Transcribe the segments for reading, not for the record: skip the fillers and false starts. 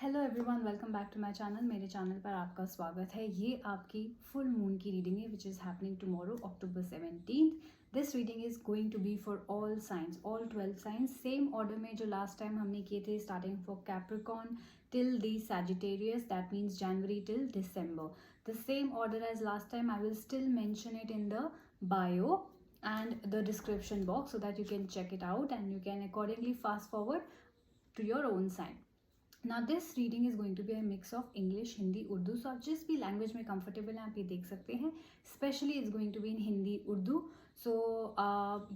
Hello everyone, welcome back to my channel. मेरे channel पर आपका स्वागत है। ये आपकी फुल मून की रीडिंग है which is happening tomorrow October 17th। This reading is going to be for all science, all 12 science, same order में जो लास्ट टाइम हमने किए थे, starting for Capricorn till the Sagittarius, that means January till December. The same order as last time. I will still mention it in the bio and the description box so that you can check it out and you can accordingly fast forward to your own sign. Now this reading is going to be a mix of English, Hindi, Urdu. So आप जिस भी language में comfortable हैं आप ये देख सकते हैं. Especially it's going to be in Hindi, Urdu. So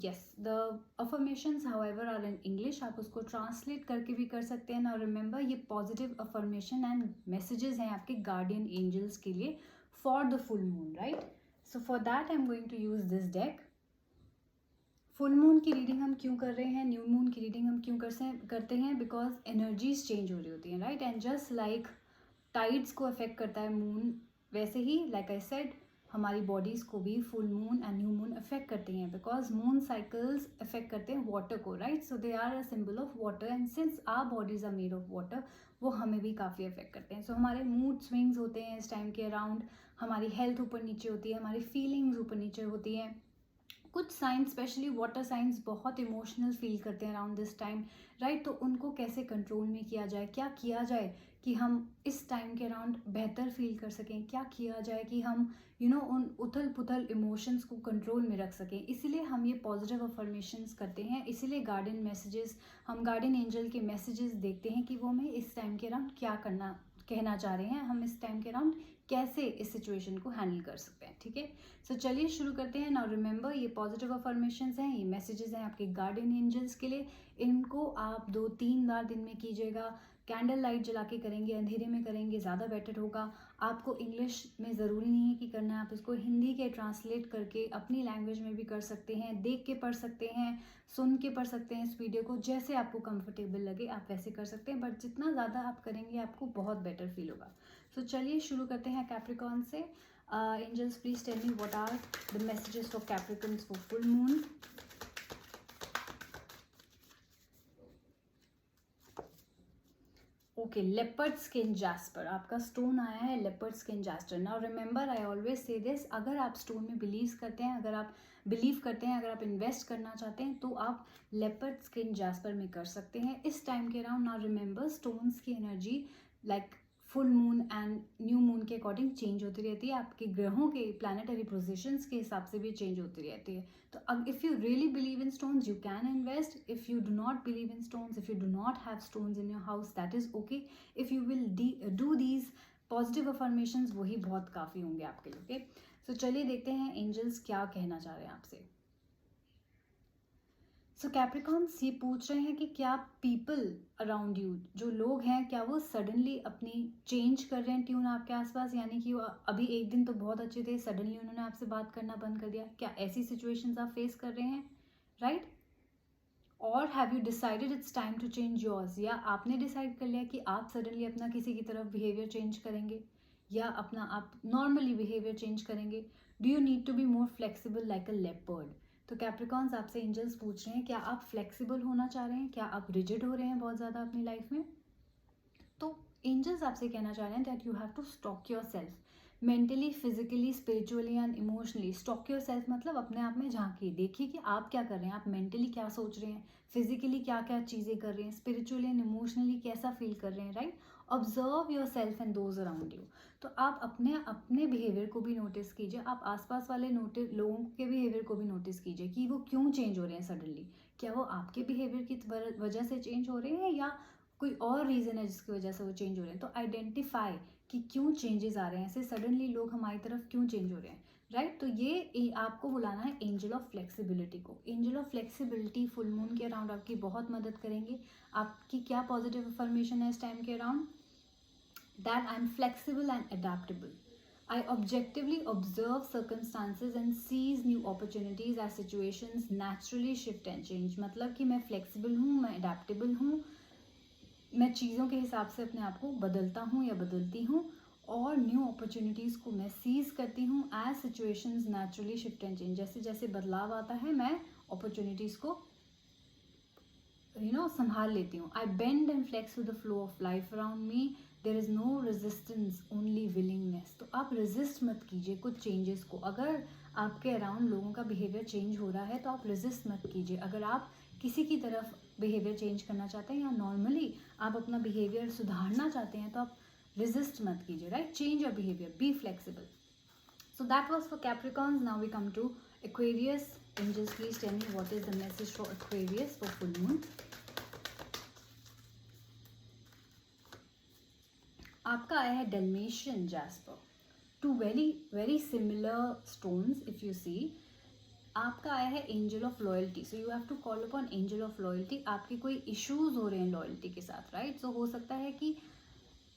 yes, the affirmations however are in English. आप उसको translate करके भी कर सकते हैं. Now remember ये positive affirmation and messages हैं आपके guardian angels के लिए for the full moon, right? So for that I'm going to use this deck. Full moon की रीडिंग हम क्यों कर रहे हैं, न्यू मून की रीडिंग हम क्यों करते हैं, बिकॉज एनर्जीज चेंज हो रही होती हैं, right? And just like tides को अफेक्ट करता है मून, वैसे ही लाइक आई सेड हमारी बॉडीज़ को भी full moon and new moon affect करती हैं, बिकॉज मून साइकिल्स अफेक्ट करते हैं वाटर को, right? So they are a symbol of water and since our bodies are made of water, वो हमें भी काफ़ी अफेक्ट करते हैं. सो हमारे मूड स्विंग्स होते हैं इस टाइम के अराउंड, हमारी हेल्थ ऊपर नीचे होती है, हमारी फीलिंग्स ऊपर नीचे होती हैं. कुछ साइंस स्पेशली वाटर साइंस बहुत इमोशनल फील करते हैं अराउंड दिस टाइम, राइट? तो उनको कैसे कंट्रोल में किया जाए, क्या किया जाए कि हम इस टाइम के अराउंड बेहतर फील कर सकें, क्या किया जाए कि हम उन उथल पुथल इमोशंस को कंट्रोल में रख सकें. इसीलिए हम ये पॉजिटिव अफर्मेशंस करते हैं, इसीलिए गार्डियन मैसेजेस, हम गार्डियन एंजल के मैसेजेस देखते हैं कि वो हमें इस टाइम के अराउंड क्या कहना चाह रहे हैं, हम इस टाइम के अराउंड कैसे इस सिचुएशन को हैंडल कर सकते हैं. ठीक है, सो चलिए शुरू करते हैं. नाउ रिमेंबर ये पॉजिटिव अफर्मेशंस हैं, ये मैसेजेस हैं आपके गार्डियन एंजल्स के लिए. इनको आप 2-3 बार दिन में कीजिएगा. कैंडल लाइट जला के करेंगे, अंधेरे में करेंगे, ज़्यादा बेटर होगा. आपको इंग्लिश में ज़रूरी नहीं है कि करना है, आप इसको हिंदी के ट्रांसलेट करके अपनी लैंग्वेज में भी कर सकते हैं, देख के पढ़ सकते हैं, सुन के पढ़ सकते हैं इस वीडियो को, जैसे आपको कंफर्टेबल लगे आप वैसे कर सकते हैं. बट जितना ज़्यादा आप करेंगे आपको बहुत बेटर फील होगा. सो चलिए शुरू करते हैं कैप्रिकॉर्न से. Angels please tell me what are the messages for Capricorns for full moon. Okay, leopard skin jasper आपका स्टोन आया है, leopard skin jasper. Now remember I always say this, अगर आप स्टोन में बिलीव करते हैं, अगर आप इन्वेस्ट करना चाहते हैं तो आप लेपर्ड स्किन जैस्पर में कर सकते हैं इस टाइम के अराउंड. नाउ रिमेंबर स्टोन्स की energy like full moon and new moon के अकॉर्डिंग चेंज होती रहती है, आपके ग्रहों के प्लानिटरी पोजीशंस के हिसाब से भी चेंज होती रहती है. तो अब if you really believe in stones you can invest. If you do not believe in stones, if you do not have stones in your house, that is okay. If you will do these positive affirmations, वही बहुत काफ़ी होंगे आपके लिए. Okay, सो चलिए देखते हैं angels क्या कहना चाह रहे हैं आपसे. सो कैप्रिकॉर्न्स ये पूछ रहे हैं कि क्या पीपल अराउंड यू, जो लोग हैं, क्या वो सडनली अपनी चेंज कर रहे हैं ट्यून आपके आसपास, यानी कि वो अभी एक दिन तो बहुत अच्छे थे, सडनली उन्होंने आपसे बात करना बंद कर दिया. क्या ऐसी सिचुएशंस आप फेस कर रहे हैं, राइट? और have you decided it's time to change yours, या आपने डिसाइड कर लिया कि आप सडनली अपना किसी की तरफ बिहेवियर चेंज करेंगे या अपना आप नॉर्मली बिहेवियर चेंज करेंगे. Do you need to be more flexible like a leopard. तो कैप्रिकॉर्न्स आपसे एंजल्स पूछ रहे हैं क्या आप फ्लेक्सिबल होना चाह रहे हैं, क्या आप रिजिड हो रहे हैं बहुत ज़्यादा अपनी लाइफ में. तो एंजल्स आपसे कहना चाह रहे हैं that you have to stock your self mentally, physically, spiritually and emotionally. Stock your self मतलब अपने आप में झांकिए, देखिए कि आप क्या कर रहे हैं, आप मेंटली क्या सोच रहे हैं, फिजिकली क्या क्या चीज़ें कर रहे हैं, स्पिरिचुअली एंड इमोशनली कैसा फील कर रहे हैं, right? Observe your self and those around you. तो आप अपने बिहेवियर को भी नोटिस कीजिए, आप आसपास वाले लोगों के बिहेवियर को भी नोटिस कीजिए कि वो क्यों चेंज हो रहे हैं सडनली. क्या वो आपके बिहेवियर की वजह से चेंज हो रहे हैं या कोई और रीज़न है जिसकी वजह से वो चेंज हो रहे हैं. तो आइडेंटिफाई कि क्यों चेंजेस आ रहे हैं, ऐसे सडनली लोग हमारी तरफ क्यों चेंज हो रहे हैं, राइट? तो ये आपको बुलाना है एंजल ऑफ फ्लेक्सिबिलिटी को. Angel of flexibility full moon के अराउंड आपकी बहुत मदद करेंगे. आपकी क्या पॉजिटिव इन्फॉर्मेशन है इस टाइम के around, that I am flexible and adaptable. I objectively observe circumstances and seize new opportunities as situations naturally shift and change. मतलब कि मैं फ्लेक्सिबल हूँ, मैं अडेप्टेबल हूँ, मैं चीज़ों के हिसाब से अपने आप को बदलता हूँ या बदलती हूँ और न्यू अपॉर्चुनिटीज़ को मैं सीज करती हूँ as situations naturally shift and change. जैसे जैसे बदलाव आता है मैं अपॉर्चुनिटीज़ को संभाल लेती हूँ. I bend and flex with the flow of life around me. There is no resistance, only willingness. तो आप रेजिस्ट मत कीजिए कुछ चेंजेस को. अगर आपके अराउंड लोगों का बिहेवियर चेंज हो रहा है तो आप रेजिस्ट मत कीजिए. अगर आप किसी की तरफ बिहेवियर चेंज करना चाहते हैं या नॉर्मली आप अपना बिहेवियर सुधारना चाहते हैं तो आप रेजिस्ट मत कीजिए, right? Change your behaviour, be flexible. So that was for Capricorns. Now we come to Aquarius. Angels, please tell me what is the message for Aquarius for full moon. आपका आया है Dalmatian Jasper. Two very similar stones if you see. आपका आया है angel of loyalty. So you have to call upon angel of loyalty. आपके कोई issues हो रहे हैं लॉयल्टी के साथ, राइट? सो हो सकता है कि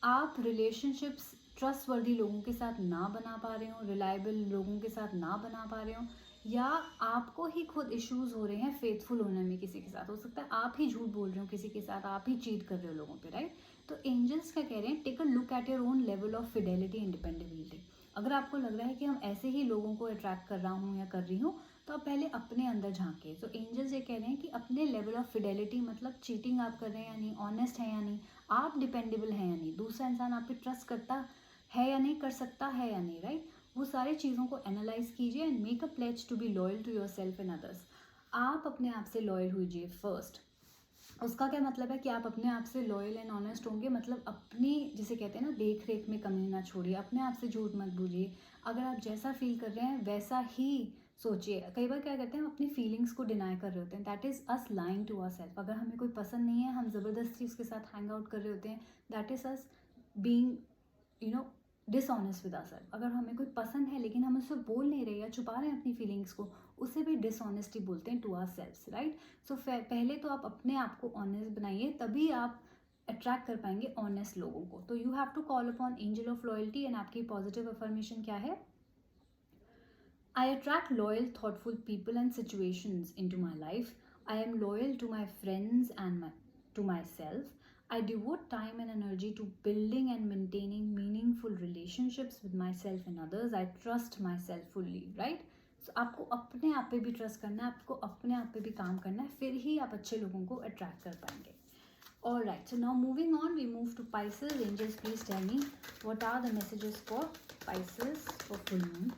आप रिलेशनशिप्स ट्रस्टवर्दी लोगों के साथ ना बना पा रहे हो, रिलायबल लोगों के साथ ना बना पा रहे हो, या आपको ही खुद इश्यूज हो रहे हैं फेथफुल होने में किसी के साथ. हो सकता है आप ही झूठ बोल रहे हो किसी के साथ, आप ही चीट कर रहे हो लोगों पे, राइट? तो एंजल्स क्या कह रहे हैं? Take a look at your own level of fidelity and dependability. अगर आपको लग रहा है कि हम ऐसे ही लोगों को अट्रैक्ट कर रहा हूँ या कर रही हूँ तो आप पहले अपने अंदर झांके. तो एंजल्स ये कह रहे हैं कि अपने लेवल ऑफ फिडेलिटी, मतलब चीटिंग आप कर रहे हैं या नहीं, ऑनेस्ट है या नहीं, आप डिपेंडेबल हैं या नहीं, दूसरा इंसान आप पे ट्रस्ट करता है या नहीं, कर सकता है या नहीं, राइट? वो सारी चीज़ों को एनालाइज कीजिए and make a pledge to be loyal to your self and others. आप अपने आप से लॉयल हुईजिए फर्स्ट. उसका क्या मतलब है कि आप अपने आप से लॉयल एंड ऑनेस्ट होंगे, मतलब अपनी, जिसे कहते हैं ना, देख रेख में कमी ना छोड़िए. अपने आप से झूठ मत बोलिए. अगर आप जैसा फील कर रहे हैं वैसा ही सोचिए. कई बार क्या करते हैं, हम अपनी फीलिंग्स को डिनाई कर रहे होते हैं. That is us lying to our self. अगर हमें कोई पसंद नहीं है, हम ज़बरदस्ती उसके साथ हैंग आउट कर रहे होते हैं. That is us being dishonest with ourself. अगर हमें कोई पसंद है लेकिन हम उससे बोल नहीं रहे या छुपा रहे हैं अपनी फीलिंग्स को, उसे भी डिसऑनेस्टी बोलते हैं टू आवर सेल्फ्स, राइट? सो पहले तो आप अपने आप को ऑनेस्ट बनाइए, तभी आप अट्रैक्ट कर पाएंगे ऑनेस्ट लोगों को. तो you have to call upon angel of loyalty. And आपकी पॉजिटिव अफर्मेशन क्या है? I attract loyal thoughtful people and situations into my life. I am loyal to my friends and to myself. I devote time and energy to building and maintaining meaningful relationships with myself and others. I trust myself fully, right? So आपको अपने आप पे भी trust करना है, आपको अपने आप पे भी काम करना है, फिर ही आप अच्छे लोगों को अट्रैक्ट कर पाएंगे. All right, so now moving on, we move to Pisces. Angels, please tell me what are the messages for Pisces for full moon.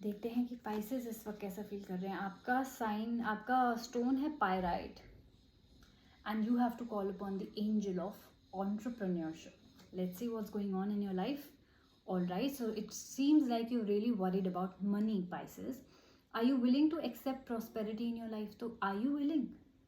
देखते हैं कि Pisces इस वक्त कैसा फील कर रहे हैं. आपका साइन, आपका स्टोन है pyrite. And you have to call upon the angel of entrepreneurship. Let's see what's going on in your life. All right, so it seems like you're really worried about money, Pisces. Are you willing to accept prosperity in your life? So are you willing?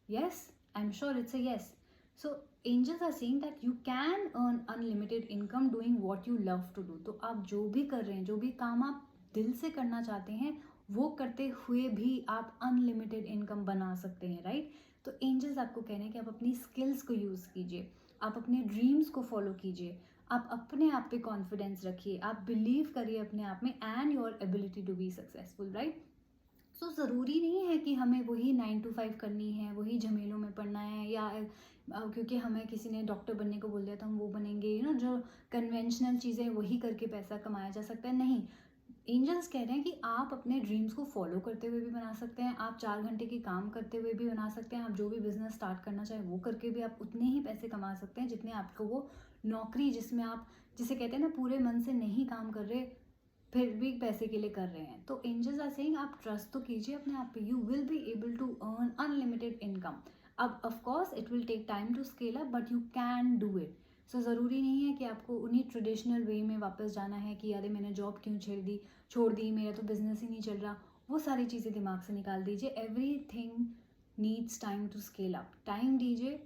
Yes, I'm sure it's a yes. So angels are saying that you can earn unlimited income doing what you love to do. तो आप जो भी कर रहे हैं, जो भी काम आप दिल से करना चाहते हैं, वो करते हुए भी आप अनलिमिटेड इनकम बना सकते हैं, राइट? तो एंजल्स आपको कह रहे हैं कि आप अपनी स्किल्स को यूज़ कीजिए, आप अपने ड्रीम्स को फॉलो कीजिए, आप अपने आप पे कॉन्फिडेंस रखिए, आप बिलीव करिए अपने आप में and your ability to be successful, right? So ज़रूरी नहीं है कि हमें वही 9 to 5 करनी है, वही झमेलों में पड़ना है, या क्योंकि हमें किसी ने डॉक्टर बनने को बोल दिया तो हम वो बनेंगे. जो कन्वेंशनल चीज़ें वही करके पैसा कमाया जा सकता है, नहीं. एंजल्स कह रहे हैं कि आप अपने ड्रीम्स को फॉलो करते हुए भी बना सकते हैं, आप 4 घंटे की काम करते हुए भी बना सकते हैं, आप जो भी बिजनेस स्टार्ट करना चाहें वो करके भी आप उतने ही पैसे कमा सकते हैं जितने आपको वो नौकरी, जिसमें आप, जिसे कहते हैं ना, पूरे मन से नहीं काम कर रहे फिर भी पैसे के लिए कर रहे हैं. तो एंजल्स आर सेइंग आप ट्रस्ट तो कीजिए अपने आप पे. You will be able to earn unlimited income. अब of course it will take time to scale up, but you can do it. So ज़रूरी नहीं है कि आपको उन्हीं ट्रेडिशनल वे में वापस जाना है कि अरे मैंने जॉब क्यों छोड़ दी, मेरा तो बिजनेस ही नहीं चल रहा. वो सारी चीज़ें दिमाग से निकाल दीजिए. Everything needs time to scale up. Time दीजिए,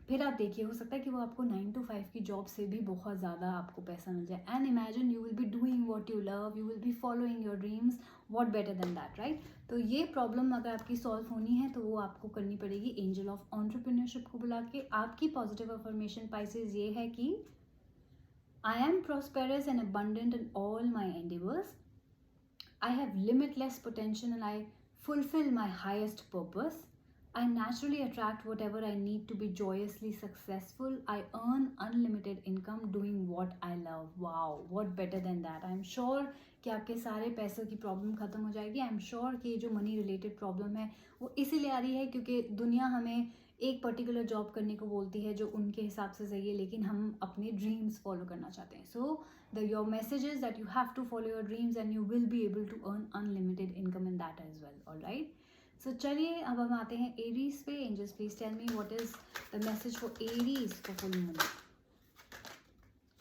फिर आप देखिए, हो सकता है कि वो आपको 9 to 5 की जॉब से भी बहुत ज़्यादा आपको पैसा मिल जाए. And imagine you will be doing what you love, you will be following your dreams. What better than that, right? तो ये प्रॉब्लम अगर आपकी सॉल्व होनी है तो वो आपको करनी पड़ेगी एंजल ऑफ एंटरप्रेन्योरशिप को बुला के. आपकी पॉजिटिव अफर्मेशन पाइसेस ये है कि I am prosperous and abundant in all my endeavours. I have limitless potential and I fulfill my highest purpose. I naturally attract whatever I need to be joyously successful. I earn unlimited income doing what I love. Wow, what better than that? I'm sure कि आपके सारे पैसों की problem खत्म हो जाएगी. I am sure कि ये जो मनी रिलेटेड प्रॉब्लम है वो इसीलिए आ रही है क्योंकि दुनिया हमें एक पर्टिकुलर जॉब करने को बोलती है जो उनके हिसाब से सही है, लेकिन हम अपने ड्रीम्स फॉलो करना चाहते हैं. So your message is that you have to follow your dreams and you will be able to earn unlimited income in that as well. Alright, so चलिए अब हम आते हैं एरीज पे. Angels please tell me what is the message for Aries for full moon.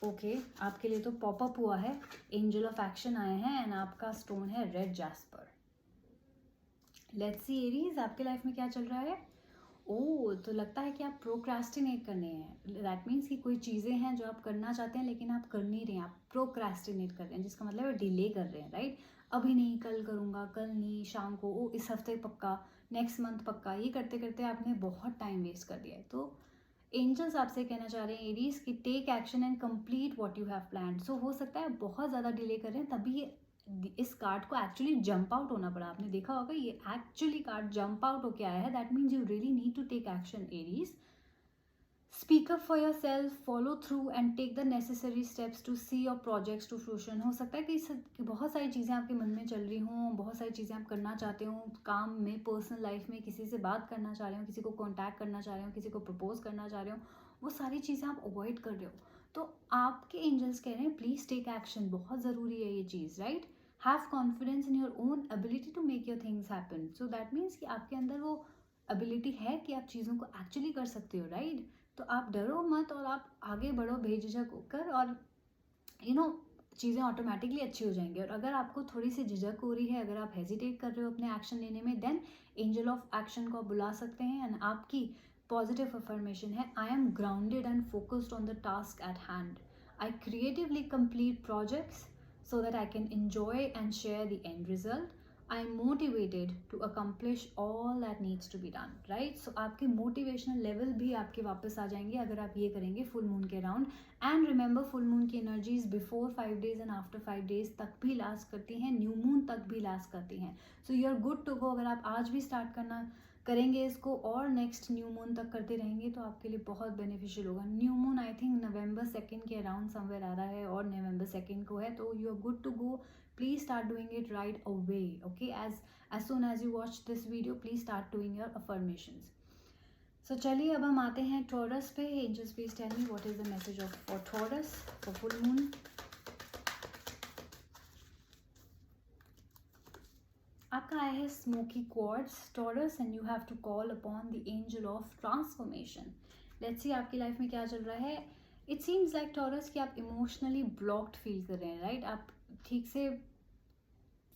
Okay, आपके लिए तो popup हुआ है, एंजल ऑफ एक्शन आए हैं एंड आपका स्टोन है red jasper. Let's see Aries, आपके लाइफ में क्या चल रहा है. ओह, तो लगता है कि आप प्रोक्रेस्टिनेट करने हैं. दैट मीन्स कि कोई चीज़ें हैं जो आप करना चाहते हैं लेकिन आप कर नहीं रहे हैं, आप प्रोक्रेस्टिनेट कर रहे हैं, जिसका मतलब है डिले कर रहे हैं. राइट, अभी नहीं, कल करूँगा, कल नहीं, शाम को, ओ इस हफ्ते पक्का, नेक्स्ट मंथ पक्का. ये करते करते आपने बहुत टाइम वेस्ट कर दिया है. तो एंजल्स आपसे कहना चाह रहे हैं एरीज कि take action and complete what you have planned. So हो सकता है बहुत ज़्यादा डिले कर रहे हैं, तभी इस कार्ड को एक्चुअली जंप आउट होना पड़ा. आपने देखा होगा ये एक्चुअली कार्ड जंप आउट होके आया है. That means you really need to take action Aries. Speak up for your self, follow through and take the necessary steps to see your projects to fruition. हो सकता है कि बहुत सारी चीज़ें आपके मन में चल रही हों, बहुत सारी चीज़ें आप करना चाहते हो काम में, पर्सनल लाइफ में, किसी से बात करना चाह रहे हो, किसी को कॉन्टैक्ट करना चाह रहे हो, किसी को प्रपोज करना चाह रहे हो, वो सारी चीज़ें आप अवॉइड कर रहे हो. तो आपके एंजल्स कह रहे हैं प्लीज़ टेक एक्शन. बहुत ज़रूरी है ये चीज़. Right, have confidence in your own ability to make your things happen. So that means कि आपके अंदर वो एबिलिटी है कि आप चीज़ों को एक्चुअली कर सकते हो. राइट, तो आप डरो मत और आप आगे बढ़ो बेझिझक होकर, और चीज़ें ऑटोमेटिकली अच्छी हो जाएंगी. और अगर आपको थोड़ी सी झिझक हो रही है, अगर आप हेजिटेट कर रहे हो अपने एक्शन लेने में, देन एंजल ऑफ एक्शन को आप बुला सकते हैं. एंड आपकी पॉजिटिव अफर्मेशन है, I am grounded and focused on the task at hand. I creatively complete projects so that I can enjoy and share the end result. I am motivated to accomplish all that needs to be done. Right? So आपके motivational level भी आपके वापस आ जाएंगे अगर आप ये करेंगे full moon के around. And remember, full moon की energies before 5 days and after 5 days तक भी last करती हैं, new moon तक भी last करती हैं. So you are good to go. अगर आप आज भी start करेंगे इसको और नेक्स्ट न्यू मून तक करते रहेंगे तो आपके लिए बहुत बेनिफिशियल होगा. New moon I think November 2 के अराउंड समवेयर आ रहा है और नवंबर 2 को है, तो you are good to go. Please start doing it right away. Okay, as soon as you watch this video please start doing your affirmations. So चलिए अब हम आते हैं टॉरस पे. Angels please tell me what is the message of for Taurus for full moon. आपका आया है smoky quartz Taurus and you have to call upon the angel of transformation. Let's see आपकी लाइफ में क्या चल रहा है. इट सीम्स लाइक टॉरस कि आप इमोशनली ब्लॉक्ड फील कर रहे हैं. राइट, आप ठीक से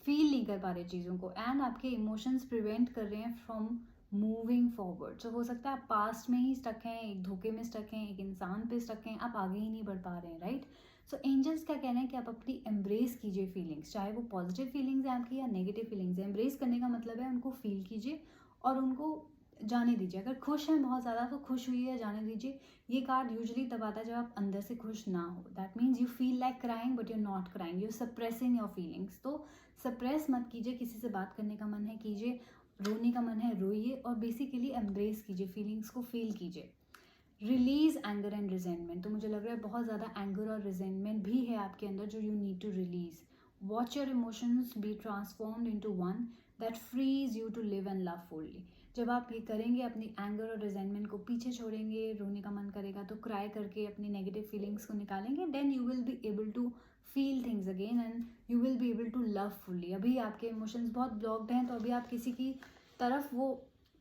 फील नहीं कर पा रहे चीज़ों को एंड आपके इमोशंस प्रिवेंट कर रहे हैं फ्रॉम मूविंग फॉरवर्ड. सो हो सकता है आप पास्ट में ही स्टक हैं, एक धोखे में स्टक हैं, एक इंसान पे स्टक हैं, आप आगे ही नहीं बढ़ पा रहे हैं. राइट, सो एंजल्स क्या कहना है कि आप अपनी एम्ब्रेस कीजिए फीलिंग्स, चाहे वो पॉजिटिव फीलिंग्स हैं आपकी या नेगेटिव फीलिंग्स हैं. एम्ब्रेस करने का मतलब है उनको फील कीजिए और उनको जाने दीजिए. अगर खुश हैं बहुत ज़्यादा तो खुश हुई है, जाने दीजिए. ये कार्ड यूजुअली तब आता है जब आप अंदर से खुश ना हो. That means you feel like crying but you not crying, you suppressing your feelings. तो सप्रेस मत कीजिए. किसी से बात करने का मन है कीजिए, रोने का मन है रोइए, और बेसिकली एम्ब्रेस कीजिए, फीलिंग्स को फील कीजिए. Release anger and resentment. तो मुझे लग रहा है बहुत ज़्यादा एंगर और रिजेंटमेंट भी है आपके अंदर जो you need to release. Watch your emotions be transformed into one that frees you to live and love fully. जब आप ये करेंगे, अपनी एंगर और रिजेंटमेंट को पीछे छोड़ेंगे, रोने का मन करेगा तो क्राई करके अपनी नेगेटिव फीलिंग्स को निकालेंगे, then you will be able to feel things again and you will be able to love fully. अभी आपके इमोशंस बहुत ब्लॉक्ड हैं तो अभी आप किसी की तरफ वो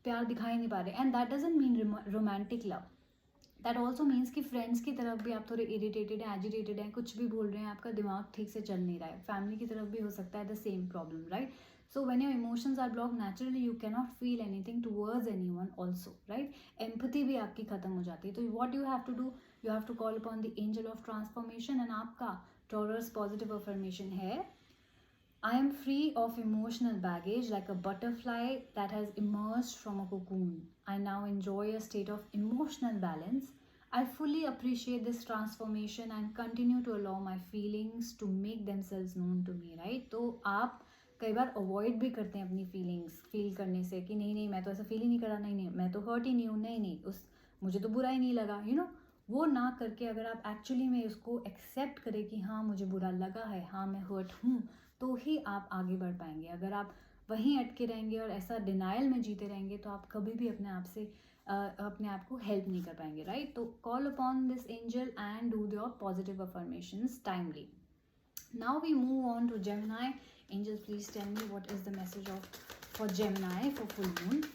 प्यार दिखाई नहीं पा रहे. And that doesn't mean romantic love, that also means कि फ्रेंड्स की तरफ भी आप थोड़े इरिटेटेड हैं, एजिटेटेड हैं, कुछ भी बोल रहे हैं, आपका दिमाग ठीक से चल नहीं रहा है. फैमिली की तरफ भी हो सकता है the same problem. Right, so when your emotions are blocked naturally you can not feel anything towards anyone also. Right, empathy भी आपकी खत्म हो जाती है. तो what you have to do, you have to call upon the angel of transformation. And आपका Taurus positive affirmation है, I am free of emotional baggage like a butterfly that has emerged from a cocoon. I now enjoy a state of emotional balance. I fully appreciate this transformation and continue to allow my feelings to make themselves known to me. Right? तो आप कई बार avoid भी करते हैं अपनी feelings feel करने से कि नहीं नहीं मैं तो ऐसा फील ही नहीं करा, नहीं नहीं मैं तो हर्ट ही नहीं हूँ, नहीं नहीं उस मुझे तो बुरा ही नहीं लगा, वो ना करके अगर आप एक्चुअली में उसको एक्सेप्ट करें कि हाँ मुझे बुरा लगा है, हाँ मैं हर्ट हूँ, तो ही आप आगे बढ़ पाएंगे। अगर आप वहीं अटके रहेंगे और ऐसा डिनाइल में जीते रहेंगे तो आप कभी भी अपने आप से अपने आप को हेल्प नहीं कर पाएंगे, राइट? तो call upon this angel and do your positive affirmations timely. Now we move on to Gemini. Angels, please tell me what is the message for Gemini for full moon.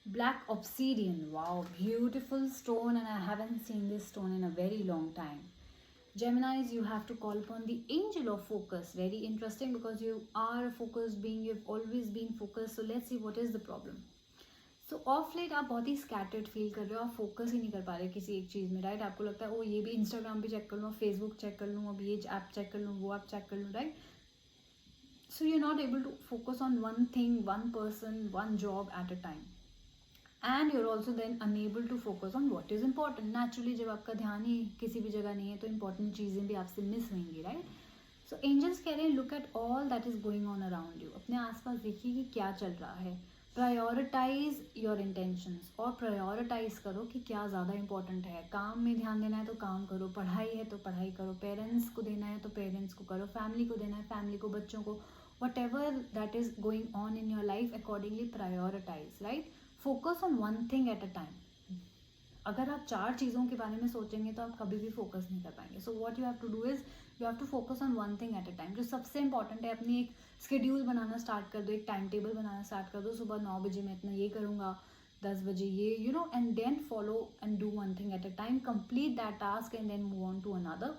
Black obsidian. Wow, beautiful stone, and I haven't seen this stone in a very long time. Geminis, you have to call upon the angel of focus. Very interesting because you are a focused being. You've always been focused. So let's see what is the problem. So of late आप बहुत ही scattered feel कर रहे हो, आप focus ही नहीं कर पा रहे किसी एक चीज़ में, राइट? आपको लगता है ओ ये भी इंस्टाग्राम भी चेक कर लूँ, फेसबुक चेक कर लूँ, अब ये ऐप चेक कर लूँ, वो ऐप चेक कर लूँ, right? So you are not able to focus on one thing, one person, one job at a time, and you are also then unable to focus on what is important. Naturally जब आपका ध्यान ही किसी भी जगह नहीं है तो important चीज़ें भी आपसे मिस होंगी, राइट? सो एंजल्स कह रहे हैं look at all that is going on around you. अपने आसपास देखिए कि क्या चल रहा है. प्रायोरिटाइज योर इंटेंशंस, और प्रायोरिटाइज करो कि क्या ज़्यादा इंपॉर्टेंट है. काम में ध्यान देना है तो काम करो, पढ़ाई है तो पढ़ाई करो, पेरेंट्स को देना है तो पेरेंट्स को करो, फैमिली को देना है फैमिली को, बच्चों को, whatever that is going on in your life accordingly prioritise, right? Focus on one thing at a time. अगर आप 4 चीज़ों के बारे में सोचेंगे तो आप कभी भी फोकस नहीं कर पाएंगे. So what you have to do is you have to focus on one thing at a time. जो सबसे इंपॉर्टेंट है, अपनी एक शेड्यूल बनाना स्टार्ट कर दो, एक टाइम टेबल बनाना स्टार्ट कर दो. सुबह 9 बजे मैं इतना ये करूँगा, 10 बजे ये, and then follow and do one thing at a time. Complete that task and then move on to another.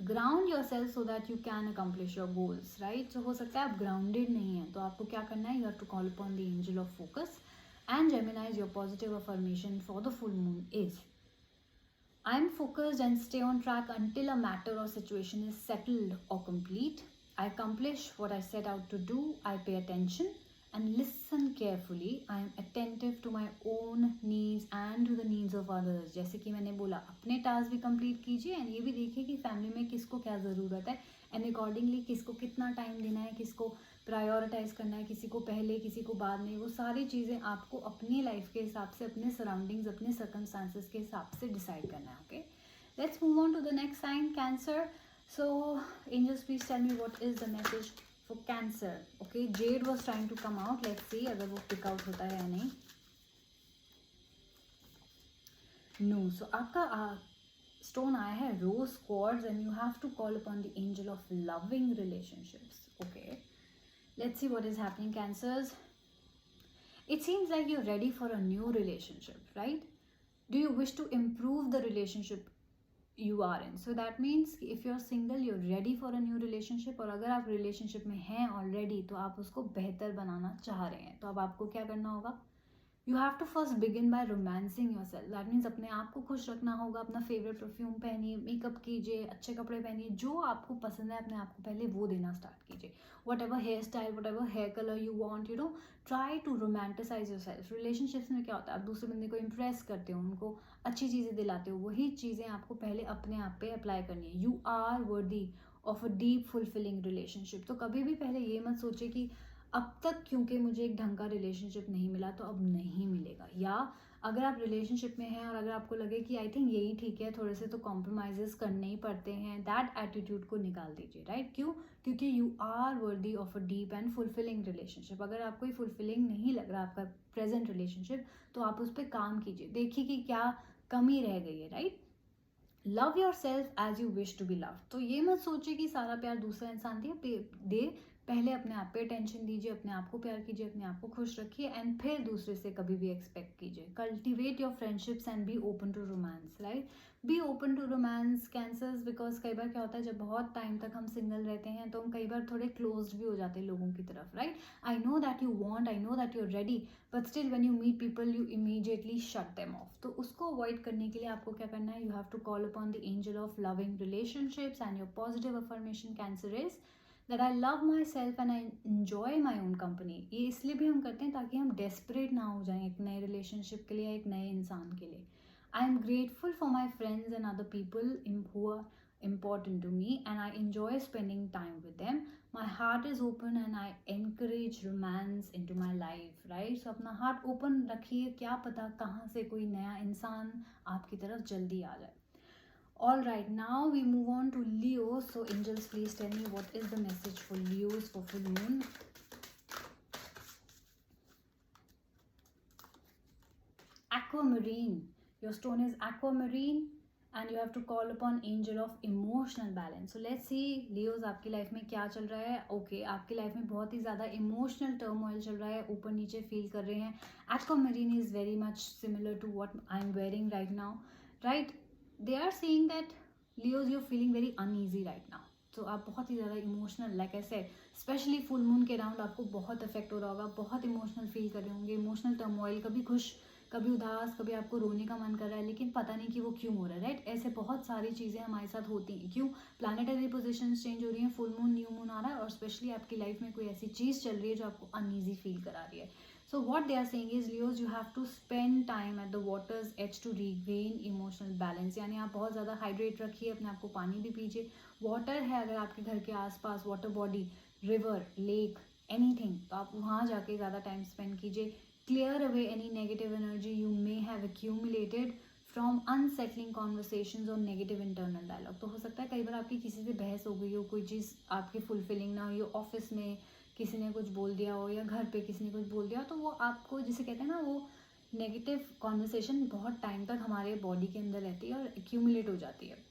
Ground yourself so that you can accomplish your goals, right? So हो सकता है आप grounded नहीं हैं, तो आपको क्या करना है, you have to call upon the angel of focus. And Gemini's, your positive affirmation for the full moon is, I am focused and stay on track until a matter or situation is settled or complete. I accomplish what I set out to do. I pay attention and listen carefully. I am attentive to my own needs and to the needs of others. जैसे कि मैंने बोला, अपने task भी complete कीजिए and ये भी देखिए कि फैमिली में किसको क्या ज़रूरत है, एंड अकॉर्डिंगली किसको कितना टाइम देना है, किसको प्रायोरिटाइज करना है, किसी को पहले किसी को बाद में. वो सारी चीज़ें आपको अपनी लाइफ के हिसाब से, अपने सराउंडिंग्स, अपने सर्कमस्टांसेस के हिसाब से डिसाइड करना है. Okay, let's move on to the next sign, Cancer. So angels please tell me what is the message for Cancer. Okay, jade was trying to come out, let's see अगर वो pick out होता है या नहीं. No, सो आपका stone आया है rose quartz and you have to call upon the angel of loving relationships. Okay, let's see what is happening, cancers. It seems like you're ready for a new relationship, right? Do you wish to improve the relationship you are in? So that means if you're single, you're ready for a new relationship. और अगर आप relationship में हैं already तो आप उसको बेहतर बनाना चाह रहे हैं. तो अब आपको क्या करना होगा, you have to first begin by romancing your self. That means अपने आप को खुश रखना होगा. अपना फेवरेट परफ्यूम पहनिए, मेकअप कीजिए, अच्छे कपड़े पहनिए, जो आपको पसंद है अपने आप को पहले वो देना स्टार्ट कीजिए. Whatever hair style, whatever hair colour you want, try to romanticise your self. Relationships में क्या होता है, आप दूसरे बंदे को इम्प्रेस करते हो, उनको अच्छी चीज़ें दिलाते हो, वही चीज़ें आपको पहले अपने आप पे अप्लाई करनी है. You are worthy of a deep fulfilling relationship. तो कभी भी पहले ये मत सोचे कि अब तक क्योंकि मुझे एक ढंग का रिलेशनशिप नहीं मिला तो अब नहीं मिलेगा. या अगर आप रिलेशनशिप में हैं और अगर आपको लगे कि आई थिंक यही ठीक है, थोड़े से तो कॉम्प्रोमाइज़ करने ही पड़ते हैं, दैट एटीट्यूड को निकाल दीजिए, राइट? क्यों? क्योंकि you are worthy of a deep and fulfilling relationship. अगर आपको ये फुलफिलिंग नहीं लग रहा आपका प्रेजेंट रिलेशनशिप, तो आप उस पर काम कीजिए, देखिए कि क्या कमी रह गई है, right? Love your self as you wish to be love. तो ये मत सोचिए कि सारा प्यार दूसरा इंसान दे. पहले अपने आप पे टेंशन दीजिए, अपने आप को प्यार कीजिए, अपने आप को खुश रखिए, एंड फिर दूसरे से कभी भी एक्सपेक्ट कीजिए. Cultivate your friendships and be open to romance, right? Be open to romance, Cancers. Because कई बार क्या होता है, जब बहुत टाइम तक हम सिंगल रहते हैं तो हम कई बार थोड़े क्लोज भी हो जाते हैं लोगों की तरफ, right? I know that you want, I know that you are ready, but still when you meet people you immediately shut them off. तो उसको अवॉइड करने के लिए आपको क्या करना है, you have to call upon the angel of loving relationships. And your positive affirmation Cancer is that I love my self and I enjoy my own company. ये इसलिए भी हम करते हैं ताकि हम डेस्परेट ना हो जाएं एक नए रिलेशनशिप के लिए, एक नए इंसान के लिए. I am grateful for my friends and other people who are important to me and I enjoy spending time with them. My heart is open and I encourage romance into my life, right? So अपना heart open रखिए, क्या पता कहाँ से कोई नया इंसान आपकी तरफ जल्दी आ जाए. All right, now we move on to Leo. So angels, please tell me what is the message for Leos for full moon. Aquamarine. Your stone is aquamarine and you have to call upon angel of emotional balance. So let's see Leos आपकी life में क्या चल रहा है. Okay, आपकी life में बहुत ही ज़्यादा इमोशनल टर्मोइल चल रहा है, ऊपर नीचे फील कर रहे हैं. Aquamarine is very much similar to what I'm wearing right now, right? They are saying that Leos, you're feeling very uneasy right now. तो आप बहुत ही ज़्यादा emotional, like I said, specially full moon के around आपको बहुत effect हो रहा होगा, बहुत इमोशनल फील कर रहे होंगे, इमोशनल टर्मोइल, कभी खुश कभी उदास, कभी आपको रोने का मन कर रहा है लेकिन पता नहीं कि वो क्यों हो रहा है, राइट? ऐसे बहुत सारी चीज़ें हमारे साथ होती हैं. क्यों? प्लानिटरी पोजीशंस चेंज हो रही हैं, फुल मून न्यू मून आ रहा है और स्पेशली आपकी लाइफ में कोई ऐसी चीज़ चल रही है जो आपको अनईजी फील करा रही है. So what they are saying is Leos, you have to spend time at the waters edge to regain emotional balance. यानी आप बहुत ज़्यादा हाइड्रेट रखिए, अपने आप को पानी भी पीजिए. वाटर है अगर आपके घर के आसपास, water body, river, lake, anything, तो आप वहाँ जाके ज़्यादा टाइम स्पेंड कीजिए. Clear away any negative energy you may have accumulated from unsettling conversations or negative internal dialogue. तो हो सकता है कई बार आपकी किसी से बहस हो गई हो, कोई चीज़ आपकी फुलफिलिंग ना हुई हो, ऑफिस में किसी ने कुछ बोल दिया हो या घर पे किसी ने कुछ बोल दिया हो, तो वो आपको जिसे कहते हैं ना, वो नेगेटिव कॉन्वर्सेशन बहुत टाइम तक हमारे बॉडी के अंदर रहती है और एक्यूमुलेट हो जाती है.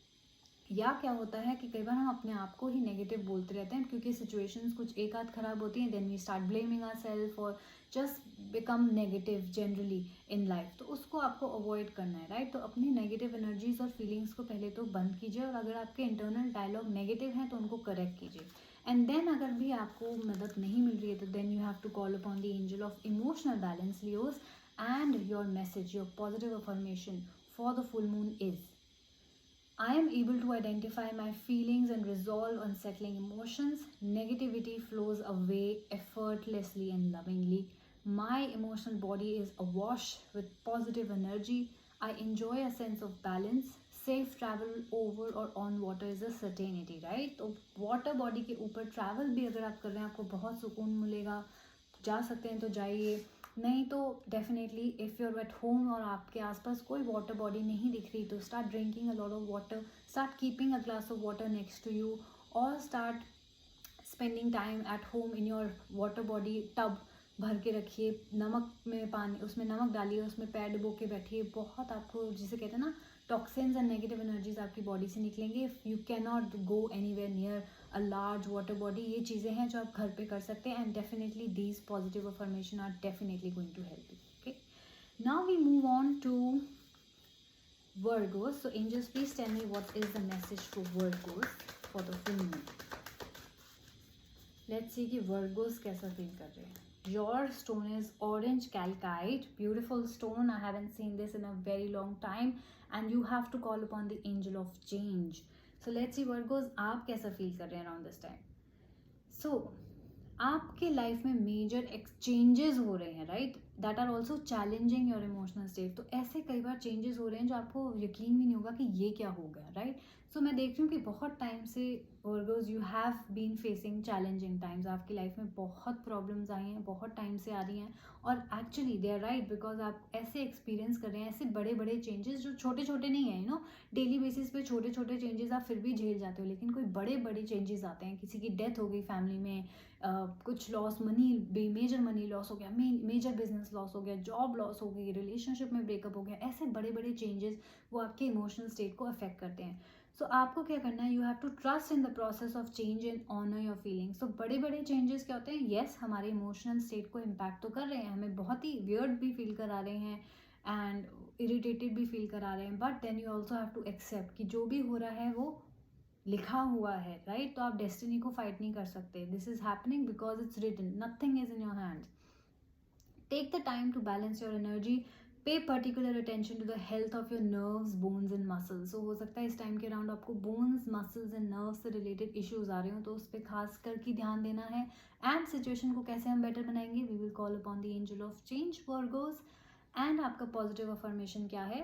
या क्या होता है कि कई बार हम अपने आप को ही नेगेटिव बोलते रहते हैं क्योंकि सिचुएशंस कुछ एक आध खराब होती हैं, then we start blaming ourselves और just become negative generally in life. तो उसको आपको अवॉइड करना है, राइट? तो अपनी नेगेटिव एनर्जीज और फीलिंग्स को पहले तो बंद कीजिए और अगर आपके इंटरनल डायलॉग नेगेटिव हैं तो उनको करेक्ट कीजिए. एंड देन अगर भी आपको मदद नहीं मिल रही है तो then you have to call upon the angel of emotional balance, Leos. And your message, your positive affirmation for the full moon is, I am able to identify my feelings and resolve unsettling emotions. Negativity flows away effortlessly and lovingly. My emotional body is awash with positive energy. I enjoy a sense of balance. Safe travel over or on water is a certainty, right? तो water body के ऊपर travel भी अगर आप कर रहे हैं आपको बहुत सुकून मिलेगा. जा सकते हैं तो जाइए, नहीं तो definitely if you're at home और आपके आसपास कोई वाटर बॉडी नहीं दिख रही तो start drinking a lot of water, start keeping a glass of water next to you और start spending time at home in your water body. Tub भर के रखिए, नमक में पानी, उसमें नमक डालिए, उसमें पैर डुबो के बैठिए. बहुत आपको जिसे कहते हैं ना, टॉक्सिन्स एंड नेगेटिव एनर्जीज आपकी बॉडी से निकलेंगे. If you can not go anywhere near a large water body, ये चीज़ें हैं जो आप घर पे कर सकते हैं. And definitely these positive affirmation are definitely going to help you. Okay, now we move on to Virgos. So angels, please tell me what is the message for Virgos for the full moon. Let's see कि Virgos कैसा feel कर रहे हैं. Your stone is orange calcite, beautiful stone. I haven't seen this in a very long time, and you have to call upon the angel of change. So let's see Virgos, आप कैसा feel कर रहे हैं around this time. So आपके life में major exchanges हो रहे हैं, right? That are also challenging your emotional state. तो ऐसे कई बार चेंजेस हो रहे हैं जो आपको यकीन भी नहीं होगा कि ये क्या हो गया, राइट? सो मैं देख रही हूँ कि बहुत टाइम से Virgos you have been facing challenging times. आपकी लाइफ में बहुत प्रॉब्लम्स आई हैं, बहुत टाइम से आ रही हैं और actually they are right, because आप ऐसे एक्सपीरियंस कर रहे हैं, ऐसे बड़े बड़े चेंजेस जो छोटे छोटे नहीं हैं. डेली बेसिस पे छोटे छोटे चेंजेस आप फिर भी झेल जाते हो, लेकिन कोई बड़े बड़े चेंजेस आते हैं. किसी की डेथ हो गई फैमिली में, कुछ loss, money, major money loss हो गया, मेजर बिजनेस लॉस हो गया, जॉब लॉस हो गई, रिलेशनशिप में ब्रेकअप हो गया. ऐसे बड़े बड़े चेंजेस वो आपके इमोशनल स्टेट को अफेक्ट करते हैं. सो आपको क्या करना है, you have to trust in the process of change and honour your feelings. तो बड़े बड़े चेंजेस क्या होते हैं, येस हमारे इमोशनल स्टेट को इम्पैक्ट तो कर रहे हैं, हमें बहुत ही वियर्ड भी फील करा रहे हैं एंड इरिटेटेड भी फील करा रहे हैं, but then you also have to accept कि जो भी हो रहा है वो लिखा हुआ है, राइट? तो आप डेस्टिनी को फाइट नहीं कर सकते. This is happening because it's written, nothing is in your hands. Take the time to balance your energy. Pay particular attention to the health of your nerves, bones and muscles. तो हो सकता है इस time के around आपको bones, muscles and nerves से related issues आ रहे हो, तो उस पर खास करके ध्यान देना है. एंड सिचुएशन को कैसे हम बेटर बनाएंगे, we will call upon the angel of change, Virgos. And आपका पॉजिटिव अफर्मेशन क्या है,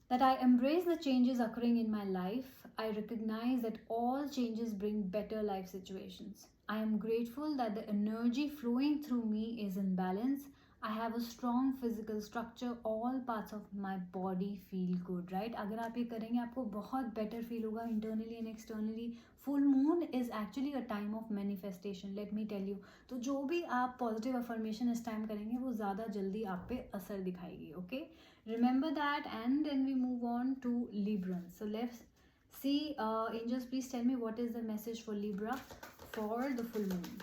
that I embrace the changes occurring in my life. I recognize that all changes bring better life situations. I am grateful that the energy flowing through me is in balance. I have a strong physical structure. All parts of my body feel good, right? अगर आप ये करेंगे आपको बहुत better feel होगा internally and externally. Full moon is actually a time of manifestation. Let me tell you. तो जो भी आप positive affirmation इस time करेंगे वो ज़्यादा जल्दी आप पे असर दिखाएगी, okay? Remember that, and then we move on to Libra. So let's see, angels, please tell me what is the message for Libra for the full moon.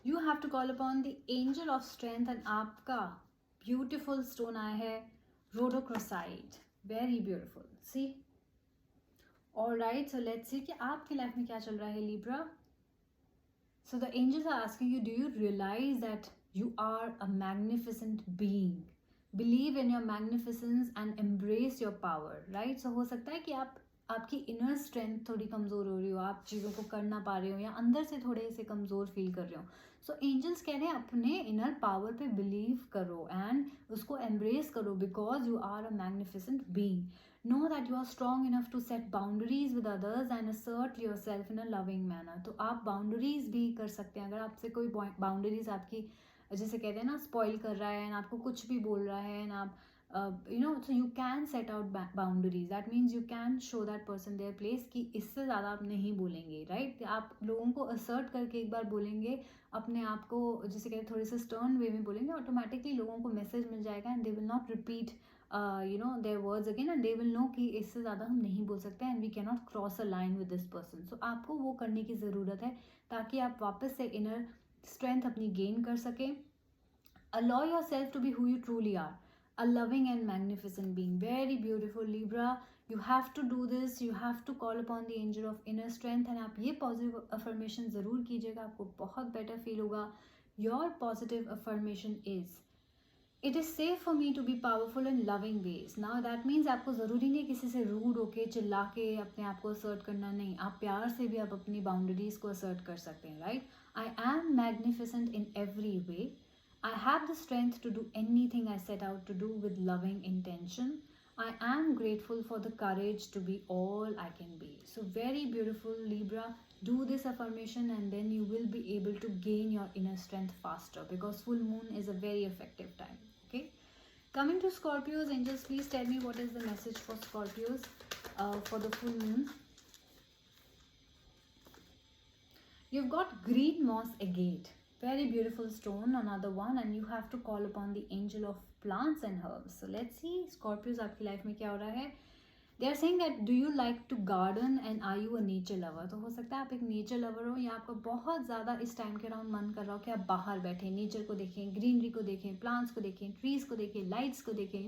You have to call upon the angel of strength, and आपका beautiful stone आया है rhodochrosite. Very beautiful. See. Alright, so let's see कि आपकी life में क्या चल रहा है Libra. So the angels are asking you, do you realize that you are a magnificent being? Believe in your magnificence and embrace your power, right? So हो सकता है कि आपकी inner strength थोड़ी कमज़ोर हो रही हो, आप चीज़ों को कर ना पा रहे हो या अंदर से थोड़े से कमज़ोर फील कर रहे हो. So angels कह रहे हैं अपने inner power पे believe करो and उसको embrace करो because you are a magnificent being. Know that you are strong enough to set boundaries with others and assert yourself in a loving manner. तो आप boundaries भी कर सकते हैं. अगर आपसे कोई boundaries आपकी जैसे कहते हैं ना spoil कर रहा है and आपको कुछ भी बोल रहा है and आप so you can set out boundaries. That means you can show that person their place कि इससे ज़्यादा आप नहीं बोलेंगे, right? आप लोगों को assert करके एक बार बोलेंगे, अपने आप को जैसे कहते हैं थोड़े से stern way में बोलेंगे, automatically लोगों को message मिल जाएगा and they will not repeat their words again and they will know कि इससे ज़्यादा हम नहीं बोल सकते and we cannot cross a line with this person. So आपको वो करने की ज़रूरत है ताकि आप वापस से inner strength अपनी gain कर सकें. Allow yourself to be who you truly are, a loving and magnificent being. Very beautiful Libra. You have to do this. You have to call upon the angel of inner strength and आप ये positive affirmation ज़रूर कीजिएगा, आपको बहुत better feel होगा. Your positive affirmation is, It is safe for me to be powerful in loving ways. Now that means आपको ज़रूरी नहीं किसी से रूड होके चिल्ला के अपने आप को असर्ट करना, नहीं, आप प्यार से भी आप अपनी बाउंड्रीज को असर्ट कर सकते हैं, right? I am magnificent in every way. I have the strength to do anything I set out to do with loving intention. I am grateful for the courage to be all I can be. So very beautiful Libra. Do this affirmation and then you will be able to gain your inner strength faster because full moon is a very effective time. Okay, coming to Scorpios, angels, please tell me what is the message for Scorpios for the full moon. You've got green moss agate, very beautiful stone, another one, and you have to call upon the angel of plants and herbs. So let's see Scorpios आपकी life में क्या हो रहा है. They are saying that do you like to garden and are you a nature lover? तो हो सकता है आप एक नेचर लवर हो या आपका बहुत ज़्यादा इस टाइम के अराउंड मन कर रहा हो कि आप बाहर बैठें, नेचर को देखें, ग्रीनरी को देखें, प्लांट्स को देखें, ट्रीज़ को देखें, लाइट्स को देखें,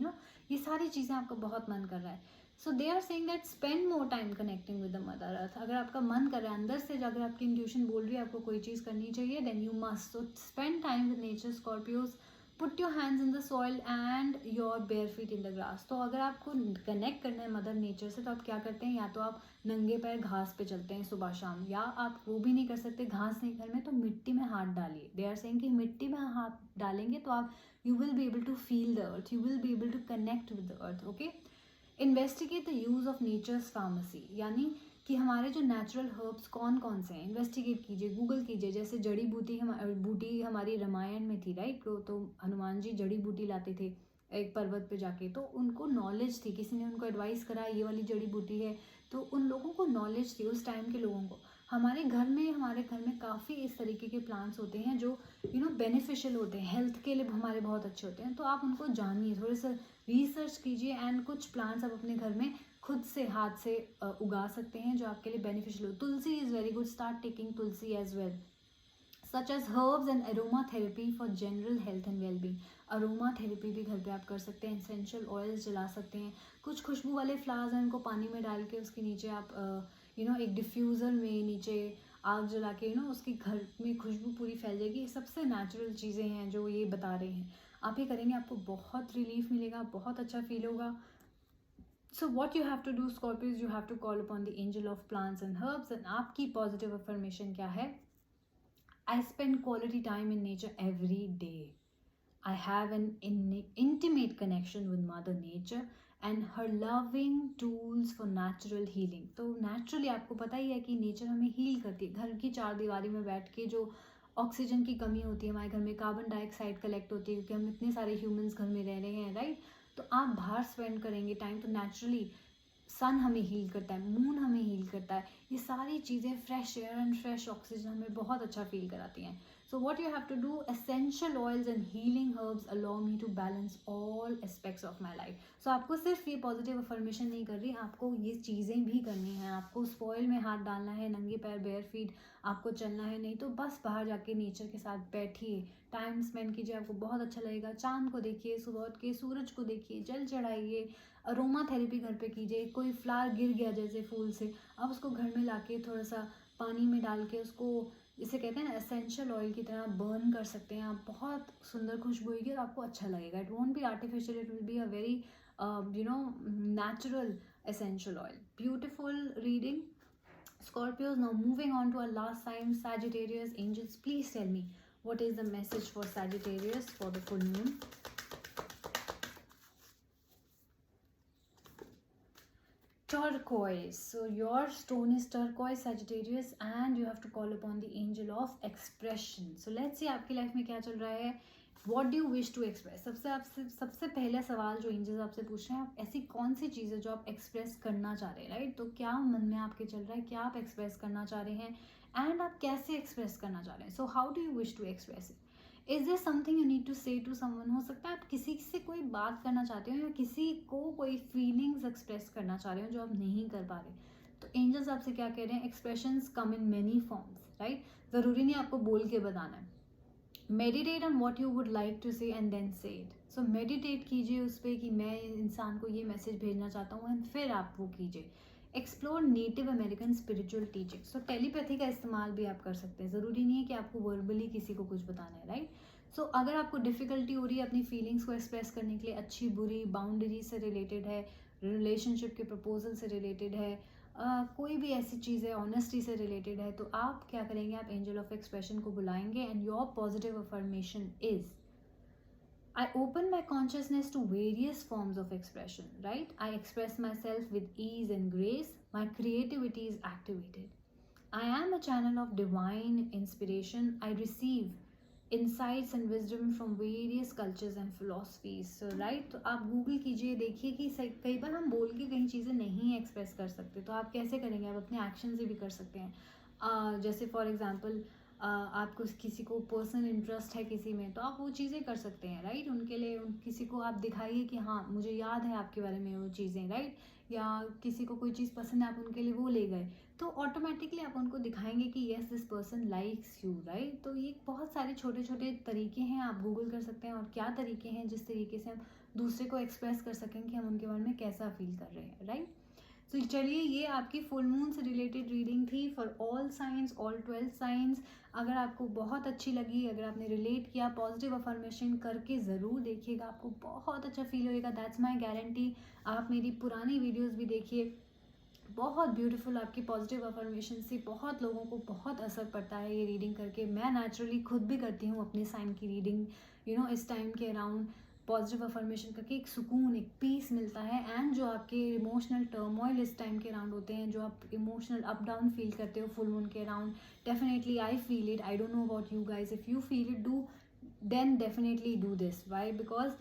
ये सारी चीज़ें आपका बहुत मन कर रहा है. So they are saying that spend more time connecting with the mother earth. अगर आपका मन कर रहा है अंदर से, अगर आपकी इंट्यूशन बोल रही है आपको कोई चीज़ करनी चाहिए, then you must. So spend time with nature Scorpios. Put your hands in the soil and your bare feet in the grass. तो अगर आपको कनेक्ट करना है मदर नेचर से तो आप क्या करते हैं, या तो आप नंगे पैर घास पे चलते हैं सुबह शाम, या आप वो भी नहीं कर सकते, घास नहीं घर में, तो मिट्टी में हाथ डालिए. दे आर सेइंग कि मिट्टी में हाथ डालेंगे तो आप you will be able to feel the earth, you will be able to connect with the earth. Okay, investigate the use of nature's pharmacy, यानी कि हमारे जो नेचुरल हर्ब्स कौन कौन से हैं, इन्वेस्टिगेट कीजिए, गूगल कीजिए. जैसे जड़ी बूटी बूटी हमारी रामायण में थी, राइट? तो हनुमान जी जड़ी बूटी लाते थे एक पर्वत पे जाके, तो उनको नॉलेज थी, किसी ने उनको एडवाइस करा ये वाली जड़ी बूटी है, तो उन लोगों को नॉलेज थी उस टाइम के लोगों को. हमारे घर में काफ़ी इस तरीके के प्लांट्स होते हैं जो बेनिफिशियल होते हैं, हेल्थ के लिए हमारे बहुत अच्छे होते हैं. तो आप उनको जानिए, थोड़े से रिसर्च कीजिए एंड कुछ प्लांट्स आप अपने घर में खुद से हाथ से उगा सकते हैं जो आपके लिए बेनिफिशियल हो. Tulsi is very good, start taking tulsi as well. Such as herbs and aromatherapy for general health and wellbeing. Aromatherapy भी घर पे आप कर सकते हैं, एसेंशियल ऑयल्स जला सकते हैं. कुछ खुशबू वाले फ्लावर्स हैं उनको पानी में डाल के उसके नीचे आप एक डिफ्यूज़र में नीचे आग जला के उसकी घर में खुशबू पूरी फैल जाएगी. सबसे नेचुरल चीज़ें हैं जो ये बता रहे हैं. आप ये करेंगे आपको बहुत रिलीफ मिलेगा, बहुत अच्छा फील होगा. So what you have to do Scorpios, you have to call upon the angel of plants and herbs. And आपकी positive affirmation क्या है? I spend quality time in nature every day. I have an intimate connection with Mother Nature and her loving tools for natural healing. तो naturally आपको पता ही है कि nature हमें heal करती है. घर की चार दीवारी में बैठ के जो ऑक्सीजन की कमी होती है हमारे घर में, कार्बन डाइऑक्साइड कलेक्ट होती है क्योंकि हम इतने सारे ह्यूमंस घर में रह रहे हैं, राइट. तो आप बाहर स्पेंड करेंगे टाइम तो नेचुरली सन हमें हील करता है, मून हमें हील करता है. ये सारी चीज़ें fresh air and fresh oxygen हमें बहुत अच्छा फील कराती हैं. So what you have to do, essential oils and healing herbs allow me to balance all aspects of my life. So आपको सिर्फ ये पॉजिटिव अफर्मेशन नहीं कर रही, आपको ये चीज़ें भी करनी हैं. आपको स्पॉइल में हाथ डालना है, नंगे पैर बेयर फीट आपको चलना है. नहीं तो बस बाहर जाके नेचर के साथ बैठिए, टाइम स्पेंड कीजिए, आपको बहुत अच्छा लगेगा. चांद को देखिए, सुबह उठ के सूरज को देखिए, जल चढ़ाइए, अरोमा थेरेपी घर पे कीजिए. कोई फ्लावर गिर गया जैसे फूल से, आप उसको घर में लाके थोड़ा सा पानी में डाल के उसको, इसे कहते हैं ना एसेंशियल ऑयल की तरह बर्न कर सकते हैं आप. बहुत सुंदर खुशबू होगी और आपको अच्छा लगेगा. It won't be artificial, it will be a very natural essential oil. Beautiful reading Scorpios. Now moving on to our last sign, Sagittarius. Angels, please tell me what is the message for Sagittarius for the full moon. Turquoise. So your stone is turquoise, Sagittarius, and you have to call upon the angel of expression. So let's see आपकी life में क्या चल रहा है. What do you wish to express? सबसे पहला सवाल जो एंजल्स आपसे पूछ रहे हैं, आप ऐसी कौन सी चीज़ है जो आप एक्सप्रेस करना चाह रहे हैं, राइट. तो क्या मन में आपके चल रहा है, क्या आप एक्सप्रेस करना चाह रहे हैं, एंड आप कैसे एक्सप्रेस करना चाह रहे हैं. So how do you wish to express it. Is this something you need to say to someone. हो सकता है आप किसी से कोई बात करना चाहते हो या किसी को कोई फीलिंग्स एक्सप्रेस करना चाह रहे हो जो आप नहीं कर पा रहे. तो एंजल्स आपसे क्या कह रहे हैं, expressions come in many forms, right. ज़रूरी नहीं आपको बोल के बताना है. Meditate on what you would like to say and then say it. So meditate कीजिए उस पर कि मैं इंसान को ये मैसेज भेजना चाहता हूँ, एंड फिर आप वो कीजिए. Explore native American spiritual teaching. So telepathy का इस्तेमाल भी आप कर सकते हैं. ज़रूरी नहीं है कि आपको वर्बली किसी को कुछ बताना है, राइट. सो अगर आपको डिफ़िकल्टी हो रही है अपनी फीलिंग्स को एक्सप्रेस करने के लिए, अच्छी बुरी बाउंड्री से रिलेटेड है, रिलेशनशिप के प्रपोजल से रिलेटेड है, कोई भी ऐसी चीज़ है ऑनेस्टी से रिलेटेड है, तो आप क्या करेंगे, आप एंजल ऑफ एक्सप्रेशन को बुलाएंगे. And your positive affirmation is, I open my consciousness to various forms of expression, right? I express myself with ease and grace. My creativity is activated. I am a channel of divine inspiration. I receive insights and wisdom from various cultures and philosophies. So, right? तो आप Google कीजिए, देखिए कि कई बार हम बोल के कई चीज़ें नहीं एक्सप्रेस कर सकते, तो आप कैसे करेंगे, आप अपने एक्शन से भी कर सकते हैं. जैसे फॉर एग्जांपल आपको किसी को पर्सनल इंटरेस्ट है किसी में, तो आप वो चीज़ें कर सकते हैं, राइट. उनके लिए किसी को आप दिखाइए कि हाँ मुझे याद है आपके बारे में वो चीज़ें, राइट. या किसी को कोई चीज़ पसंद है, आप उनके लिए वो ले गए, तो ऑटोमेटिकली आप उनको दिखाएंगे कि yes this person likes you, right. तो ये बहुत सारे छोटे छोटे तरीके हैं, आप गूगल कर सकते हैं और क्या तरीके हैं जिस तरीके से हम दूसरे को एक्सप्रेस कर सकें कि हम उनके बारे में कैसा फील कर रहे हैं, राइट. तो चलिए ये आपकी फुल मून से रिलेटेड रीडिंग थी for all science, all 12 science. अगर आपको बहुत अच्छी लगी, अगर आपने रिलेट किया, पॉजिटिव अफर्मेशन करके ज़रूर देखिएगा, आपको बहुत अच्छा फील होएगा, दैट्स माय गारंटी. आप मेरी पुरानी वीडियोस भी देखिए, बहुत ब्यूटीफुल आपकी पॉजिटिव अफर्मेशन से बहुत लोगों को बहुत असर पड़ता है ये रीडिंग करके. मैं नेचुरली खुद भी करती हूँ अपने साइन की रीडिंग, इस टाइम के अराउंड पॉजिटिव अफर्मेशन करके एक सुकून, एक पीस मिलता है. एंड जो आपके इमोशनल टर्मोइल इस टाइम के अराउंड होते हैं, जो आप इमोशनल अप डाउन फील करते हो फुल मून के around, definitely I feel it. I don't know about you guys, if you feel it do then definitely do this. Why? Because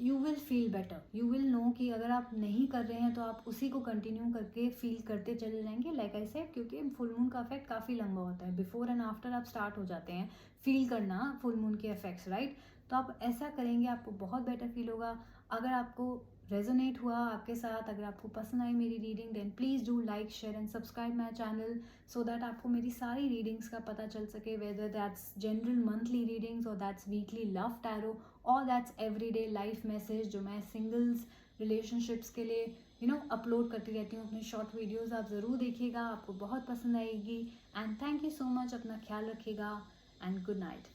you will feel better. You will know कि अगर आप नहीं कर रहे हैं तो आप उसी को कंटिन्यू करके फील करते चले जाएंगे, लाइक आई सेड, क्योंकि फुल मून का इफेक्ट काफ़ी लंबा होता है. बिफोर एंड आफ्टर आप स्टार्ट हो जाते हैं फील करना फुल मून के इफेक्ट्स, राइट. तो आप ऐसा करेंगे, आपको बहुत बेटर फील होगा. अगर आपको रेजोनेट हुआ आपके साथ, अगर आपको पसंद आई मेरी reading, then please do like, share and subscribe my channel, so that आपको मेरी सारी रीडिंग्स का पता चल सके, whether that's general monthly readings और दैट्स वीकली लव टैरो और दैट्स एवरीडे लाइफ मैसेज जो मैं सिंगल्स रिलेशनशिप्स के लिए अपलोड करती रहती हूँ अपनी शॉर्ट वीडियोज़. आप ज़रूर देखिएगा, आपको बहुत पसंद आएगी. And thank you so much. अपना ख्याल रखिएगा एंड गुड नाइट.